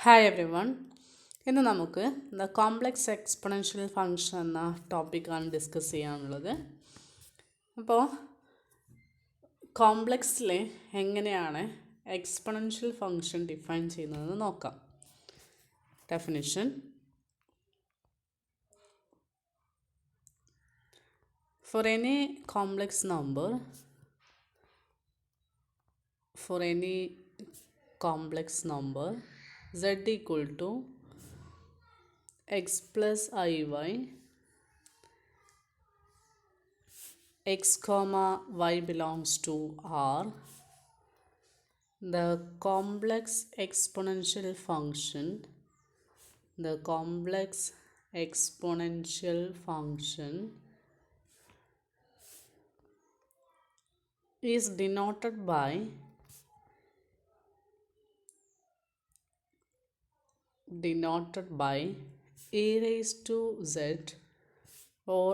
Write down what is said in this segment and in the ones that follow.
Hi every one. ഇന്ന് നമുക്ക് the complex exponential function എന്ന ടോപ്പിക്കാണ് ഡിസ്കസ് ചെയ്യാനുള്ളത്. അപ്പോൾ കോംപ്ലക്സിൽ എങ്ങനെയാണ് എക്സ്പൊണൻഷ്യൽ ഫംഗ്ഷൻ ഡിഫൈൻ ചെയ്യുന്നതെന്ന് നോക്കാം. Definition: for any complex number z equal to x plus iy, x comma y belongs to R, the complex exponential function is denoted by e raised to z or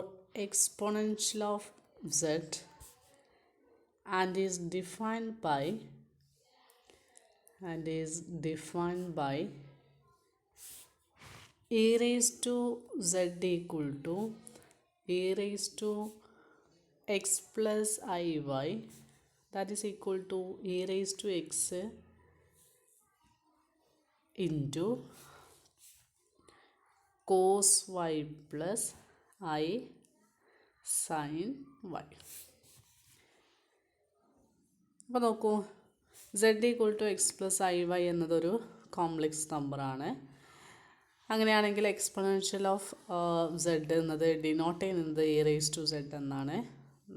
exponential of z and is defined by e raised to z equal to e raised to x plus iy, that is equal to e raised to x into cos y plus I sin y. അപ്പോൾ നോക്കൂ, z equal to x plus i y എന്നതൊരു complex നമ്പറാണ്. അങ്ങനെയാണെങ്കിൽ exponential of z എന്നത് denote ചെയ്യുന്നത് e raise to z എന്നാണ്.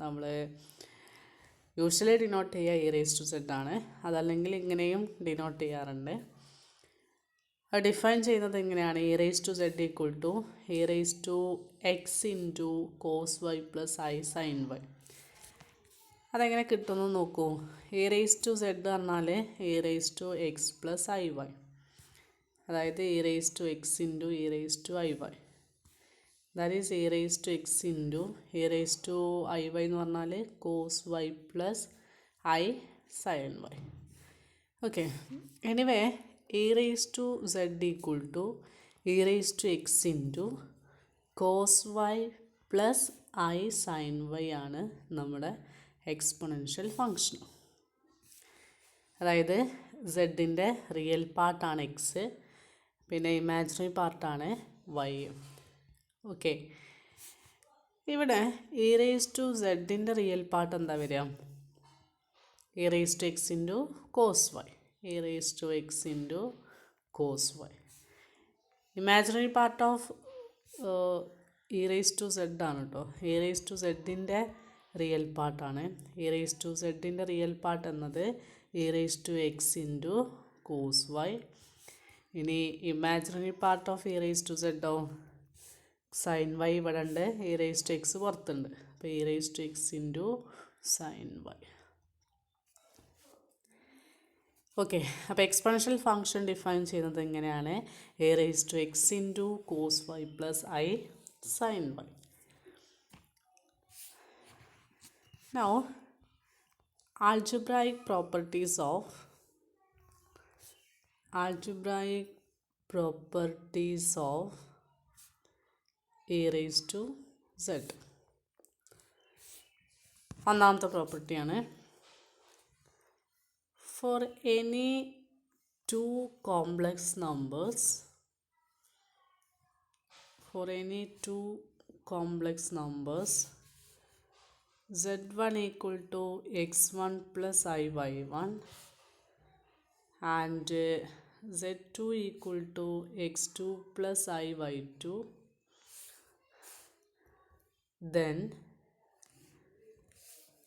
നമ്മൾ usually denote ചെയ്യുക എ റേസ് ടു z ആണ്. അതല്ലെങ്കിൽ ഇങ്ങനെയും ഡിനോട്ട് ചെയ്യാറുണ്ട്. ഡിഫൈൻ ചെയ്യുന്നത് എങ്ങനെയാണ്? E raise to z equal to e raise to x into cos y plus i sine y. അതെങ്ങനെ കിട്ടുമെന്ന് നോക്കൂ. എ റേസ് ടു z പറഞ്ഞാൽ e raise to x plus i y, അതായത് e raise to x into e raise to i y, that is e raise to x into e raise to i y എന്ന് പറഞ്ഞാൽ cos y plus i sine y. Okay, anyway e raised to z equal to e raised to x into cos y plus I sin y ആണ് നമ്മുടെ exponential function. അതായത് സെഡിൻ്റെ real പാർട്ടാണ് x, പിന്നെ imaginary പാർട്ടാണ് y. Okay, ഇവിടെ e raise to സെഡിൻ്റെ real part എന്താ വരിക? E raise to x into cos y, e raised to x into cos y. Imaginary part of e raised to z ആണ് കേട്ടോ. e raised to z-ൻ്റെ real പാർട്ടാണ്. e raised to z-ൻ്റെ real part എന്നത് e raised to x into cos y. ഇനി imaginary part of e raised to z sine y ഇവിടെ ഉണ്ട്, e raised to x പുറത്തുണ്ട്. അപ്പോൾ e raised to x into sine y. Okay, അപ്പോൾ exponential function define ചെയ്യുന്നത് എങ്ങനെയാണ്? E raise to x into cos y plus i sine y. Now algebraic properties of a raised to z. ഒന്നാമത്തെ പ്രോപ്പർട്ടിയാണ്: for any two complex numbers z1 equal to x1 plus iy1 and z2 equal to x2 plus iy2, then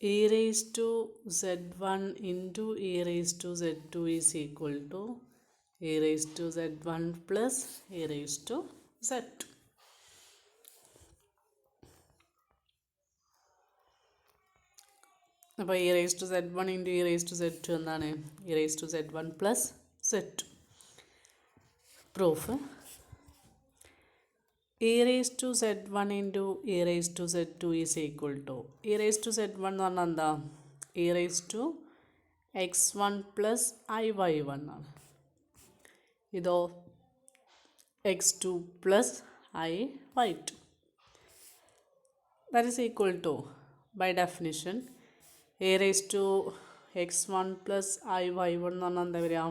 e raised to z1 into e raised to z2 is equal to e raised to z1 plus e raised to z2. അപ്പോൾ e raised to z1 into e raised to z2 എന്താണ്? e raised to z1 plus z2. Proof: e raised to z1 into e raised to z2 is equal to e raised to z1 എന്ന് പറഞ്ഞാൽ എന്താ? e raised to x1 plus iy1 ആണ്. ഇതോ x2 plus I y2. That is equal to, by definition, a raised to x1 plus I y1 എന്ന് പറഞ്ഞാൽ എന്താ വരിക?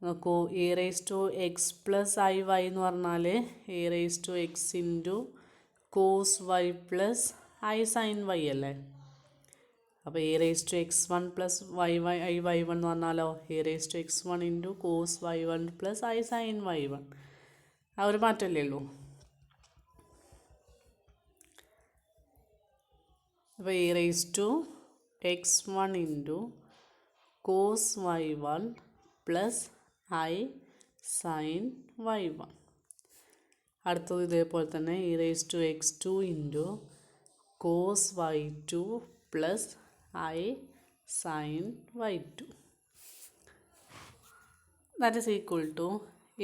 നോക്കൂ, e raise to x plus i y എന്ന് പറഞ്ഞാൽ e raise to x into cos y plus i sine y അല്ലേ? അപ്പോൾ e raise to x one plus y y i y one എന്ന് പറഞ്ഞാലോ e raise to x one into cos y one plus i sine y one. ആ ഒരു മാറ്റമല്ലേ ഉള്ളൂ. അപ്പോൾ e raise to x one into cos y one plus i sine y one. അടുത്തത് ഇതേപോലെ തന്നെ e raise to x two into cos y two plus i sine y two. That is equal to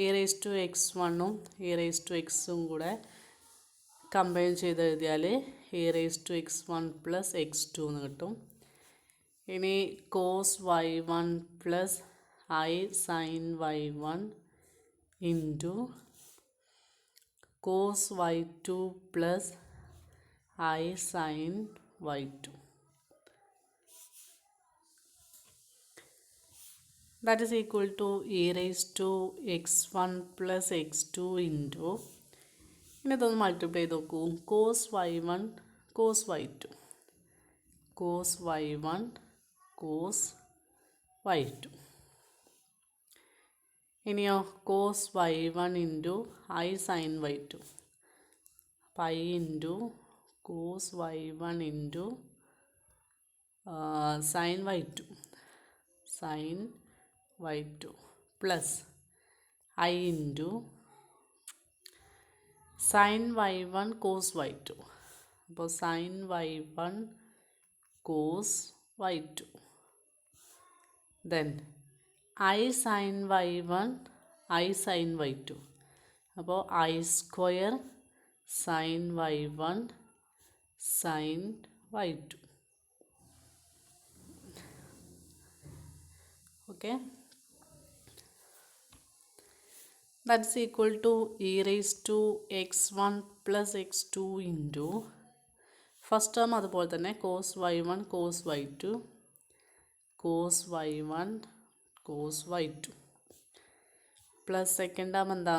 e raise to x വണ്ണും e raise to എക്സും കൂടെ combine ചെയ്ത് എഴുതിയാൽ e raise to x one plus x two എന്ന് കിട്ടും. ഇനി cos y one plus i sine y one into cos y two plus i sine y two. That is equal to e raise to x one plus x two into, ഇനി ഇതൊന്ന് multiply ചെയ്ത് നോക്കൂ, cos y one cos y two, cos y one cos y two. ഇനിയോ cos y one into i sine y two, pi into cos y one into sine y two, sine y two plus i into sine y one cos y two. അപ്പോൾ sine y one cos y two. Then i sine y one i sine y two. അപ്പോൾ i square sine y one sine y two. Okay, that's equal to e raise to x one plus x two into first term അതുപോലെ തന്നെ cos y one cos y two, cos y one cos y two plus second term എന്താ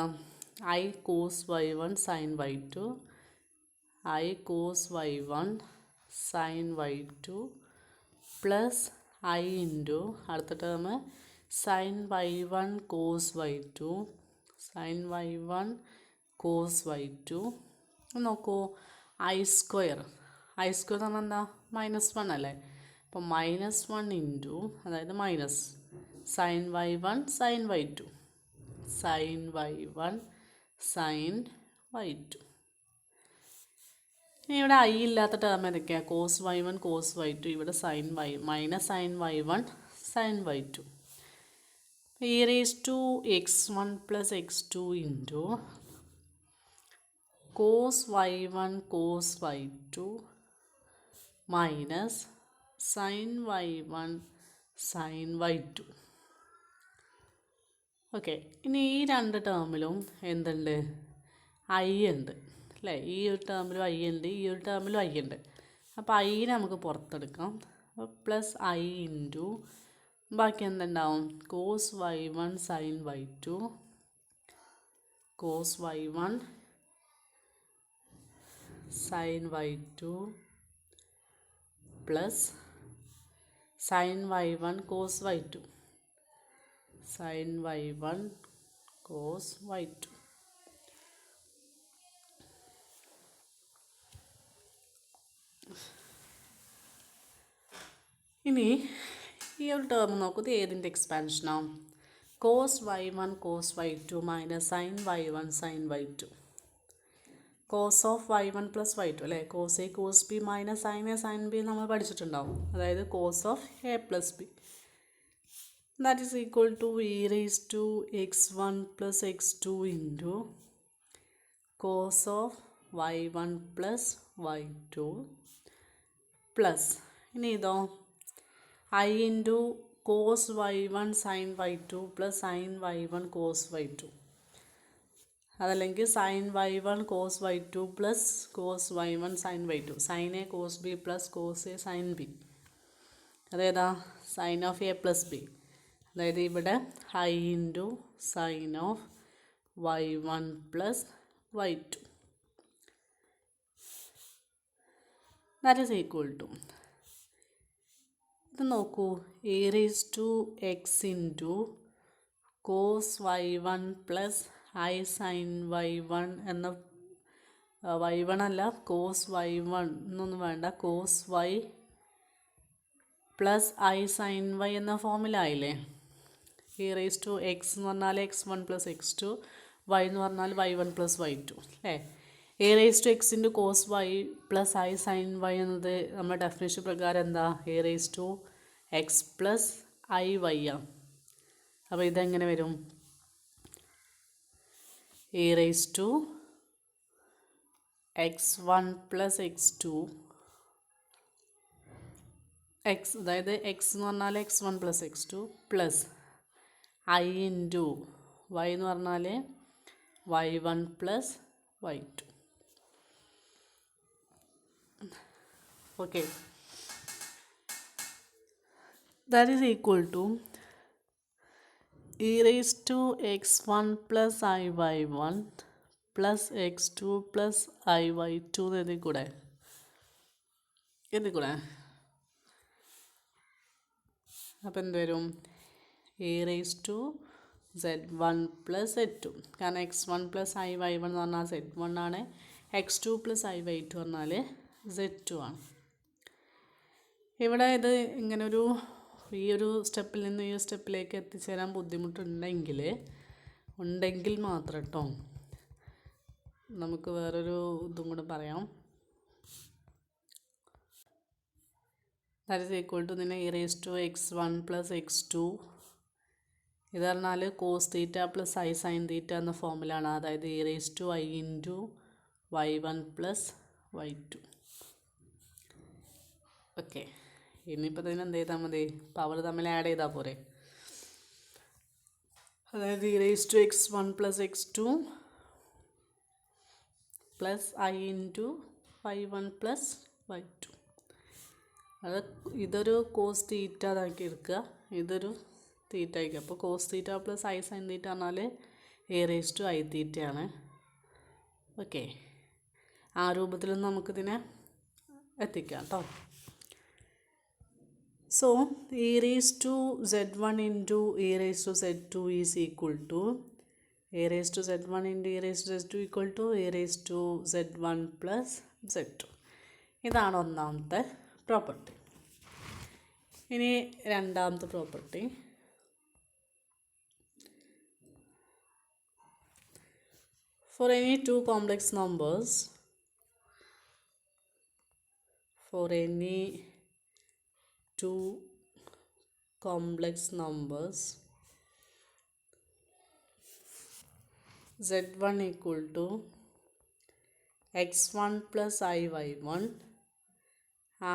i cos y one sine y two, i cos y one sine y two plus i into അടുത്ത term sine y one cos y two, sine y one cos y two. നോക്കൂ, i square എന്ന് പറഞ്ഞാൽ എന്താ minus one അല്ലേ? അപ്പോൾ minus one into അതായത് minus sine y one sine y two, sine y one sine y two. ഇനി ഇവിടെ i ഇല്ലാത്ത ടേം ഏതൊക്കെയാണ്? Cos y one cos y two, ഇവിടെ sine y minus sine y one sine y two. E raise to x one plus x two into cos y one cos y two minus sine y one sine y two. Okay, ഇനി ഈ രണ്ട് ടേമിലും എന്തുണ്ട്? I ഉണ്ട് അല്ലേ? ഈ ഒരു ടേമിലും I ഉണ്ട്, ഈ ഒരു ടേമിലും ഐ ഉണ്ട്. അപ്പോൾ ഐനെ നമുക്ക് പുറത്തെടുക്കാം. അപ്പോൾ പ്ലസ് ഐ ഇൻറ്റു ബാക്കി എന്തുണ്ടാവും? Cos y one sine y two, cos y one sine y two plus sine y one cos y two, sine y one cos y two. ഇനി ഈ ഒരു ടേം നോക്കുന്നത് ഏതിൻ്റെ എക്സ്പാൻഷനാണ്? Cos y one cos y two minus sine y one sine y two. Cos of y one plus y two അല്ലേ? Cos a cos b minus sine a sine b നമ്മൾ പഠിച്ചിട്ടുണ്ടാവും. അതായത് cos of a plus b. That is equal to e raise to x one plus x two into cos of y one plus y two plus ഇനി ഇതോ i into cos y1 sine y2 plus sine y1 cos y2. അതല്ലെങ്കിൽ sine y1 cos y2 plus cos y1 sine y2. Sine a cos b plus cos a sine b. അതേതാ? Sine of a plus b. അതായത് ഇവിടെ i into sine of y1 plus y2. That is equal to, ഇത് നോക്കൂ, e raise to x into cos y1 plus i sine y1 എന്ന y1 അല്ല cos y1 എന്നൊന്നും വേണ്ട, cos y plus i sine y എന്ന ഫോമിലായില്ലേ. E raise to x എന്ന് പറഞ്ഞാൽ x1 പ്ലസ് x2, y എന്ന് പറഞ്ഞാൽ y1 പ്ലസ് y2 അല്ലേ. E raise to x into cos y plus i sine y എന്നത് നമ്മുടെ ഡെഫിനേഷൻ പ്രകാരം എന്താ? E raise to x plus i y ആണ്. അപ്പോൾ ഇതെങ്ങനെ വരും? E raise to x1 plus x2 x, അതായത് എക്സ് എന്ന് പറഞ്ഞാൽ x1 plus x2 plus i into y എന്ന് പറഞ്ഞാൽ y1 plus y2. Okay, that is equal to e raised to x1 plus I y1 plus x2 plus I y2 എഴുതി കൂടെ? അപ്പം എന്ത് വരും? E raise to z1 plus z2. കാരണം x1 plus i y1 എന്ന് പറഞ്ഞാൽ z1 ആണ്, x2 plus i y2 പറഞ്ഞാൽ z2 ആണ്. ഇവിടെ ഇത് ഇങ്ങനൊരു ഈ ഒരു സ്റ്റെപ്പിൽ നിന്ന് ഈ സ്റ്റെപ്പിലേക്ക് എത്തിച്ചേരാൻ ബുദ്ധിമുട്ടുണ്ടെങ്കിൽ മാത്രം കേട്ടോ നമുക്ക് വേറൊരു ഇതും കൂടെ പറയാം. ദാറ്റ് ഈസ് ഈക്വൽ ടു ഇതിനെ e raise to x1 plus x2, ഇത് പറഞ്ഞാൽ cos theta plus i sine theta എന്ന ഫോമിലാണ്. അതായത് e raise to i into y1 plus y2. Okay, ഇനിയിപ്പോൾ ഇതിന് എന്ത് ചെയ്താൽ മതി? പവർ തമ്മിൽ ആഡ് ചെയ്താൽ പോരെ. അതായത് e raise to x1 plus x2 plus i into y1 plus y2. അത് ഇതൊരു കോസ് തീറ്റ ഇതാക്കി എടുക്കുക, ഇതൊരു തീറ്റ ആയിരിക്കും. അപ്പോൾ cos theta plus i sine theta പറഞ്ഞാൽ എ റേസ് ടു ഐ തീറ്റയാണ്. ഓക്കെ, ആ രൂപത്തിലൊന്നും നമുക്കിതിനെ എത്തിക്കാം കേട്ടോ. So e raised to z1 into e raised to z2 is equal to e raised to z1 into e raised to z2 equal to e raised to z1 plus z2. ഇതാണ് ഒന്നാമത്തെ property. ഇനി രണ്ടാമത്തെ property, for any two complex numbers, for any two complex numbers z1 equal to x1 plus I y1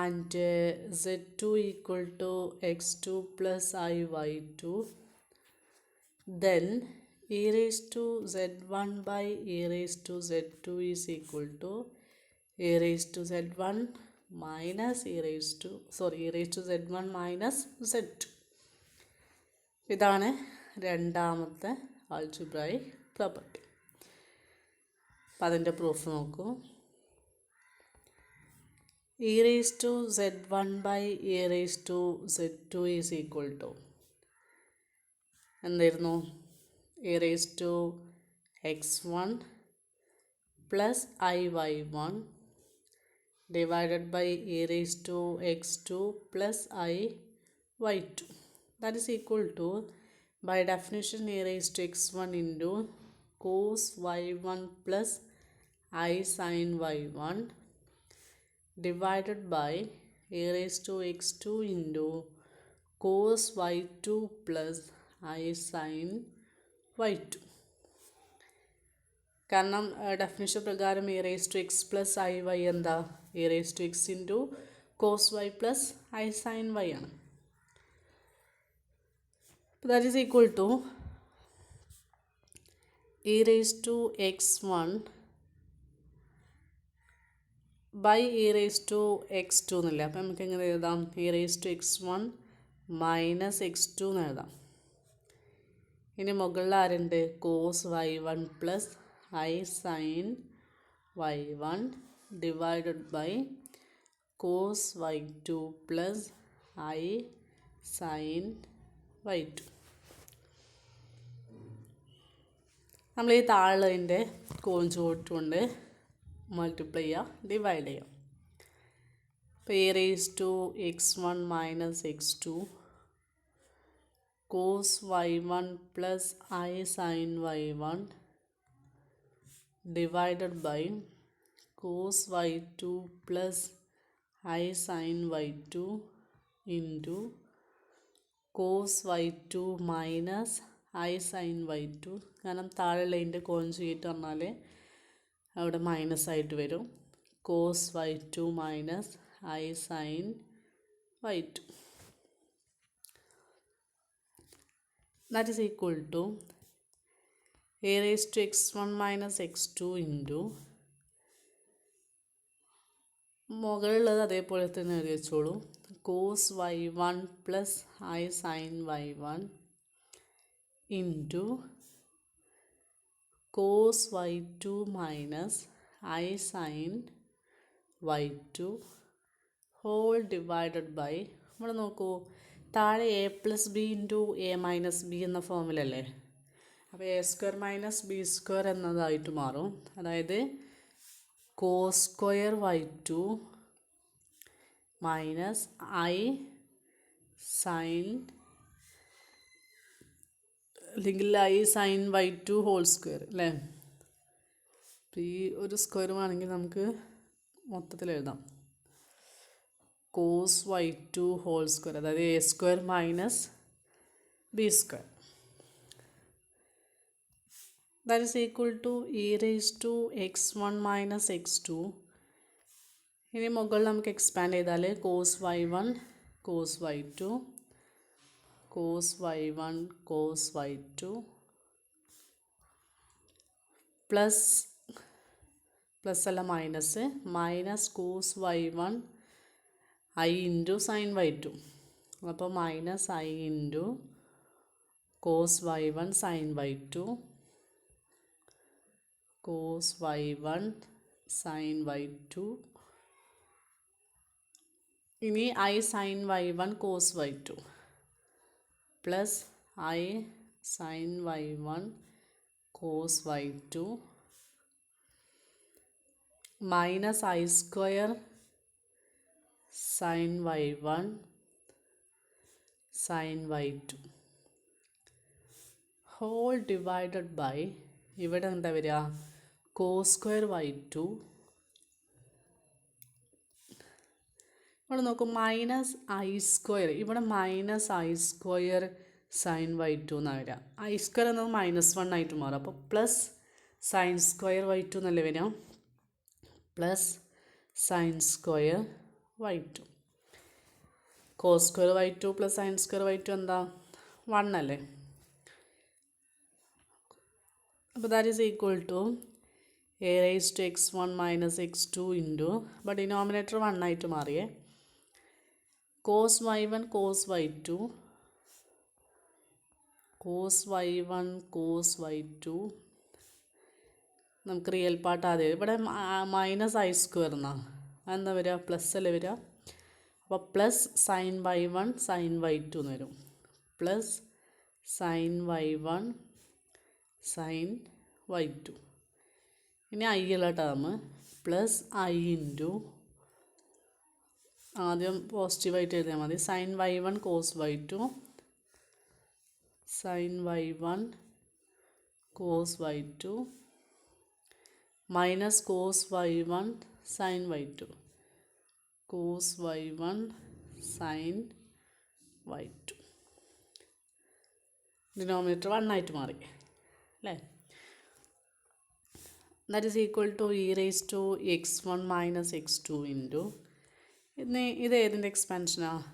and z2 equal to x2 plus I y2, then e raised to z1 by e raised to z2 is equal to e raised to z1 minus e raised to z1 minus z2. ഇതാണ് രണ്ടാമത്തെ algebraic property. അപ്പം അതിൻ്റെ proof നോക്കൂ. e raised to z1 by e raised to z2 is equal to എന്തായിരുന്നു? e raised to x1 plus I y1 divided by e raised to x2 plus I y2. That is equal to, by definition, e raised to x1 into cos y1 plus I sin y1 divided by e raised to x2 into cos y2 plus I sin y2. കാരണം definition പ്രകാരം e raise to x plus i y എന്താ? E raise to x into cos y plus i sine y ആണ്. that is equal to e raised to x1 by e raised to x2 എന്നല്ലേ. അപ്പം നമുക്ക് എങ്ങനെ എഴുതാം? e raised to x1 minus x2 എന്ന് എഴുതാം. ഇനി മുകളിൽ ആരുണ്ട്? Cos y1 plus i sine y1 divided by cos y2 plus i sine y2. നമ്മൾ ഈ താഴെൻ്റെ കോൺജുഗേറ്റ് കൊണ്ട് മൾട്ടിപ്ലൈ ചെയ്യുക, ഡിവൈഡ് ചെയ്യുക. അപ്പോൾ e raise to x1 minus x2 cos y1 plus i sine y1 divided by cos y2 plus i sine y2 into cos y2 minus i sine y2. കാരണം താഴെയുള്ളതിൻ്റെ conjugate പറഞ്ഞാൽ അവിടെ minus ആയിട്ട് വരും. Cos y2 minus i sine y2. That is equal to e raise to x1 minus x2 into മുകളിലുള്ളത് അതേപോലെ തന്നെ എഴുതി വെച്ചോളൂ. Cos y1 plus i sine y1 into cos y2 minus i sine y2 whole divided by, നമ്മൾ നോക്കൂ താഴെ a plus b into a minus b എന്ന ഫോമിലല്ലേ. അപ്പോൾ a square minus b square എന്നതായിട്ട് മാറും. അതായത് cos square y2 minus i sine അല്ലെങ്കിൽ i sine y2 whole square അല്ലേ. അപ്പോൾ ഈ ഒരു സ്ക്വയർ വേണമെങ്കിൽ നമുക്ക് മൊത്തത്തിൽ എഴുതാം. കോസ് y2 ഹോൾ സ്ക്വയർ, അതായത് a square minus b square. That is equal to e raise to x1 minus x2. ഇനി മുകളിൽ നമുക്ക് എക്സ്പാൻഡ് ചെയ്താൽ cos y1 cos y2 cos y1 cos y2 plus plus അല്ല minus minus cos y1 i into sine y2. അപ്പോൾ minus i into cos y1 sine y2 cos y1 sine y2. ഇനി i sine y1 cos y2 plus i sine y1 cos y2 minus i square sine y1 sine y2 whole divided by, ഇവിടെ എന്താ വരിക? Cos square y2. ഇവിടെ നോക്കും minus i square, ഇവിടെ minus i square sine y2 എന്നാണ് വരിക. I square എന്നത് -1 ആയിട്ട് മാറും. അപ്പോൾ പ്ലസ് സൈൻ സ്ക്വയർ y2 എന്നല്ലേ വരിക. Plus sine square y2. Cos square y2 plus sine square y2 എന്താ? 1 അല്ലേ. അപ്പോൾ that is equal to e raise to x1 minus x2 into, അപ്പോൾ ഡിനോമിനേറ്റർ 1 ആയിട്ട് മാറിയേ, cos y1 cos y2 cos y1 cos y2. നമുക്ക് real part ആദ്യം ഇവിടെ minus i square എന്നാണ്, അതെന്താ വരിക? പ്ലസ് അല്ലേ വരിക. അപ്പോൾ plus sine y1 sine y2 എന്ന് വരും. Plus sine y1 sine y2. ഇനി ഐ ഉള്ള ടേം പ്ലസ് ഐ ഇൻറ്റു, ആദ്യം പോസിറ്റീവായിട്ട് എഴുതിയാൽ മതി, sine y1 cos y2 sine y1 cos y2 minus cos y1 sine y2 cos y1 sine y2. Denominator 1 ആയിട്ട് മാറി അല്ലേ. That is equal to e raise to x1 minus x2 into, ഇത് ഏതിൻ്റെ എക്സ്പാൻഷനാണ്?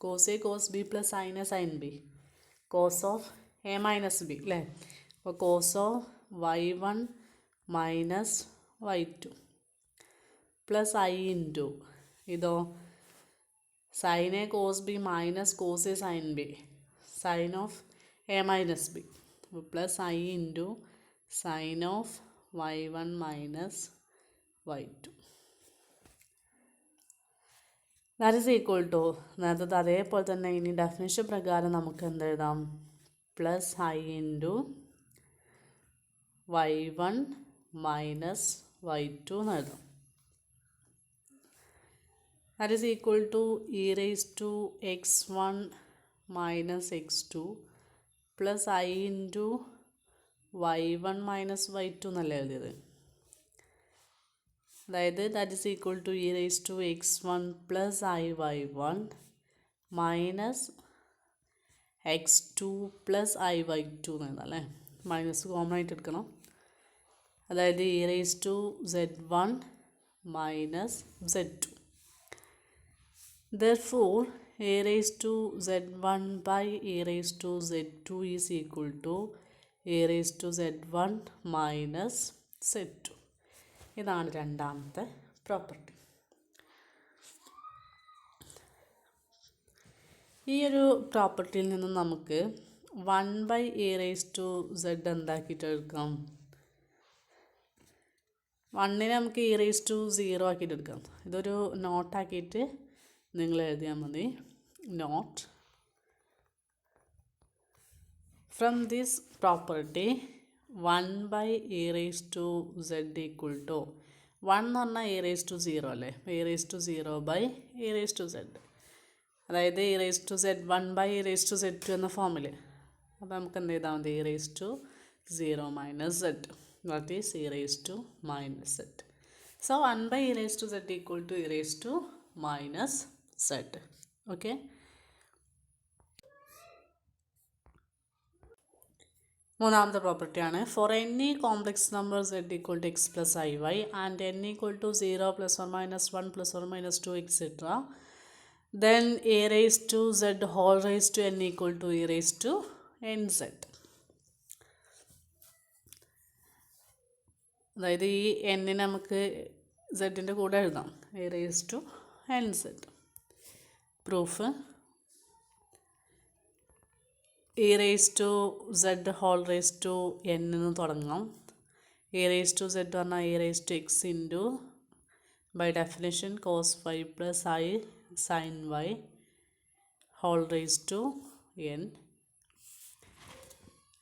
Cos a cos b plus sine a sine b. Cos of a minus b അല്ലേ. അപ്പോൾ cos of y1 minus y2 plus i into ഇതോ sine a cos b minus cos a sine b sine of a minus b plus i into sine of y1 minus y2 that is equal to നേരത്തെ അതേപോലെ തന്നെ ഇനി definition പ്രകാരം നമുക്ക് എന്ത് എഴുതാം plus i into y1 minus y2 എന്ന് എഴുതാം. That is equal to e raise to x1 minus x2 plus i into y1 minus y2 എന്നല്ലേ എഴുതിയത്. അതായത് that is equal to e raise to x1 plus i y1 minus x2 plus i y2 എന്ന് എഴുതാം അല്ലേ. Minus common ആയിട്ട് എടുക്കണം. അതായത് e raise to z1 minus z2. Therefore, a raised to z1 by a raised to z2 is equal to a raised to z1 minus z2. ഇതാണ് രണ്ടാമത്തെ property. ഈ ഒരു പ്രോപ്പർട്ടിയിൽ നിന്ന് നമുക്ക് 1 by a raised to z എന്താക്കിയിട്ട് എടുക്കാം. 1നെ നമുക്ക് E raise to 0 ആക്കിയിട്ട് എടുക്കാം. ഇതൊരു നോട്ടാക്കിയിട്ട് നിങ്ങൾ എഴുതിയാൽ മതി. Note from this property 1 by e raise to z equal to 1 എന്ന് പറഞ്ഞാൽ എ റേസ് ടു 0 അല്ലേ. E raise to 0 by e raise to z അതായത് e raise to z1 by e raise to z2 എന്ന ഫോമിൽ. അപ്പോൾ നമുക്ക് എന്ത് ചെയ്താൽ മതി e raise to 0 minus z that is e raised to minus z. So 1 by e raised to z equal to e raised to minus z. Okay. മൂന്നാമത്തെ പ്രോപ്പർട്ടിയാണ് four any complex number z equal to x plus iy and n equal to 0 plus or minus 1 plus or minus 2 etc. then a raised to z whole raised to n equal to e raised to nz. അതായത് ഈ എന്നിനെ നമുക്ക് സെഡിൻ്റെ കൂടെ എഴുതാം e raise to n z. Proof e raise to z whole raise to n എന്ന് തുടങ്ങാം. E raise to z പറഞ്ഞാൽ e raise to x into by definition cos y plus i sine y whole raise to n.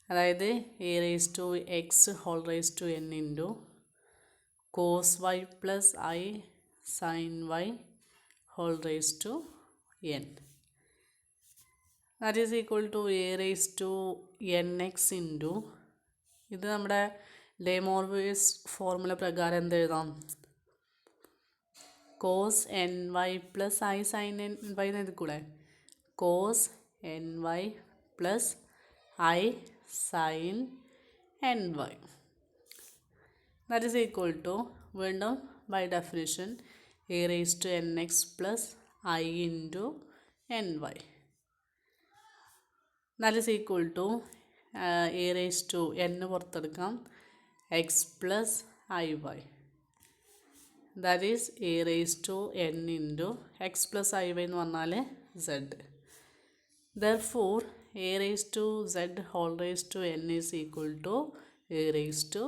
അതായത് e raise to x whole raise to n into cos y plus i sine y whole raise to n. That is equal to e raise to n X into ഇത് നമ്മുടെ de Moivre's formula പ്രകാരം എന്ത് എഴുതാം cos n y plus i sine n y എന്ന് എഴുതിക്കൂടെ. Cos n y plus i sine n y that is equal to വീണ്ടും by definition e raise to n x plus i into n y that is equal to e raise to n പുറത്തെടുക്കാം x plus i y that is e raise to n into x plus i y എന്ന് പറഞ്ഞാൽ Z. Therefore, a raised to z whole raised to n is equal to a raised to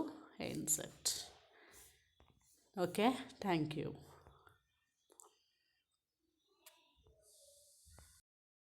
nz. Okay, thank you.